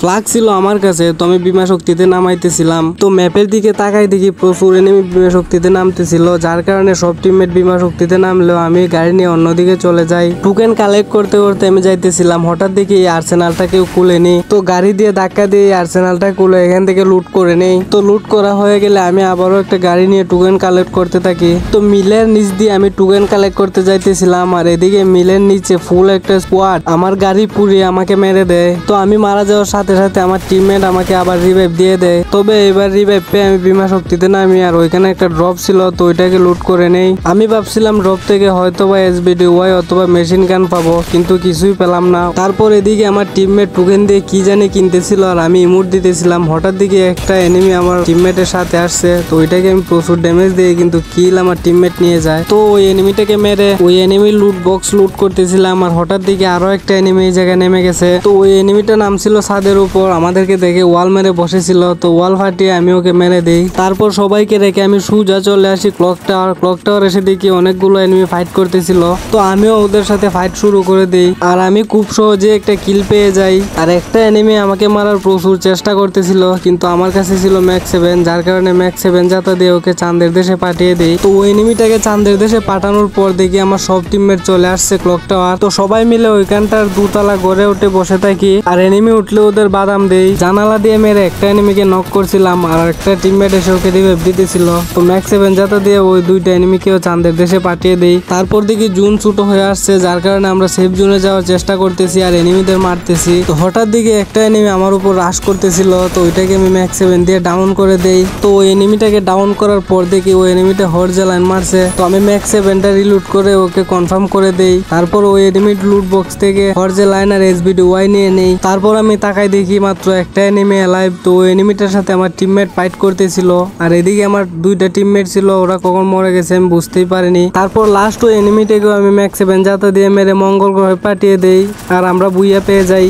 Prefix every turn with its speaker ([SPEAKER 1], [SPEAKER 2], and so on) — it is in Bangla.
[SPEAKER 1] ফ্লাগ ছিল আমার কাছে, তো আমি বিমা শক্তিতে নামাইতেছিলাম। তো ম্যাপের দিকে তাকাই দেখি প্রচুর এনিমি বিমা শক্তিতে নামতেছিল, যার কারণে সব টিমমেট বিমা শক্তিতে নামলেও আমি গাড়ি নিয়ে অন্যদিকে চলে যাই। টোকেন কালেক্ট করতে করতে আমি যাইতেছিলাম, হঠাৎ দেখি এই আর্সেনালটা কেউ খুলে নেই। তো গাড়ি দিয়ে ধাক্কা দিয়ে আর্সেনালটা খুলে এখান থেকে লুট করে নেই। তো লুট করা হয়ে গেলে আমি আবারও একটা গাড়ি নিয়ে টোকেন কালেক্ট করতে থাকি। তো মিলের নিচ দিয়ে আমি টোকেন কালেক্ট করতে যাইতেছিলাম, আর এদিকে মিলের নিচে ফুল একটা স্কোয়াড আমার গাড়ি পুড়িয়ে আমাকে মেরে দেয়। তো আমি মারা যাওয়ার সাথে সাথে আমার টিমমেট আমাকে আবার রিভাইভ দিয়ে দেয়। তবে এবার রিভাইভ পেয়ে আমি বিমা শক্তিতে নামি, আর ওইখানে একটা ড্রপ ছিল, তো ওইটাকে লুট করে নেই। আমি ভাবছিলাম ড্রপ থেকে হয়তো বা SBDY অথবা মেশিন গান পাবো, কিন্তু কিছুই পেলাম না। তারপর এদিকে আমার টিমমেট টোকেন দিয়ে কি জানি কিনতেছিল, আর আমি ইমোট দিতেছিলাম। হঠাৎ দিকে একটা এনিমি আমার টিমমেটের সাথে আসছে, তো ওইটাকে আমি প্রচুর ড্যামেজ দিয়ে কিন্তু কিল আমার টিমমেট নিয়ে যায়। তো ওই এনিমিটাকে মেরে ওই এনিমির লুট বক্স লুট করতেছিলাম, আর হঠাৎ দিকে আরো একটা এনিমি এই জায়গায় নেমে গেছে। তো ওই এনিমিটা নামছিল ছাদের উপর, আমাদেরকে দেখে ওয়াল মেরে বসেছিল। তো ওয়াল ফাটিয়ে আমি ওকে মেরে দিই। তারপর সবাইকে রেখে আমি সোজা চলে আসি ক্লক টাওয়ার এসে দেখি অনেকগুলো এনিমি ফাইট করতেছিল। তো আমিও ওদের সাথে ফাইট শুরু করে দিই, আর আমি খুব সহজে একটা কিল পেয়ে যাই। আর একটা এনিমি আমাকে মারার প্রচুর চেষ্টা করতেছিল, কিন্তু আমার কাছে ছিল ম্যাক্স 7, যার কারণে ম্যাক্স 7 যাতা দিয়ে ওকে চাঁদের দেশে পাঠিয়ে দিই। তো ওই এনিমিটাকে চাঁদের দেশে পাঠানোর পর দেখি আমার সব টিমমেট চলে আসছে ক্লক টাওয়ার। তো সবাই মিলে ওইখানটার দুতলা গড়ে উঠে বসে থাকি, আর এনিমি উঠলে ওদের বাদাম দেই। জানালা দিয়ে মেরে একটা এনিমিকে নক করছিলাম, আর একটা টিমমেট এসে ওকে রিভাইভ দিতেছিল। তো ম্যাক্স 7 যাতা দিয়ে ওই দুইটা এনিমিকেও চাঁদের দেশে পাঠিয়ে দেই। তারপর দেখি জুন ছোট হয়ে আসছে, যার কারণে আমরা সেফ জোনে যাওয়ার চেষ্টা করতেছি আর এনিমিদের মারতেছি। তো হঠাৎ দিকে একটা এনিমি আমার উপর রাশ করতেছিল, তো ওইটাকে আমি ম্যাক্স 7 দিয়ে ডাউন করে দেই। তো ওই এনিমিটাকে ডাউন করার পর দেখি ওই এনিমিটা হর্জে লাইন মারছে, তো আমি ম্যাক্স 7টা রিলুট করে ওকে কনফার্ম করে দেই। তারপর ওই এনিমির লুট বক্স থেকে হর্জে লাইন আর SBDY নিয়ে নেই। তারপর আমি তাকাই দেখি মাত্র একটা এনিমি অ্যালাইভ। তো ওই এনিমিটার সাথে আমার টিমমেট ফাইট করতেছিল, আর এদিকে আমার দুইটা টিমমেট ছিল, ওরা কখন মরে গেছে আমি বুঝতেই পারিনি। তারপর লাস্ট ওই এনিমিটাকেও আমি ম্যাক্স 7 যাতা দিয়ে মেরে মঙ্গল গ্রহে পাঠিয়ে দেই, আর আমরা বুইয়া পেয়ে যাই।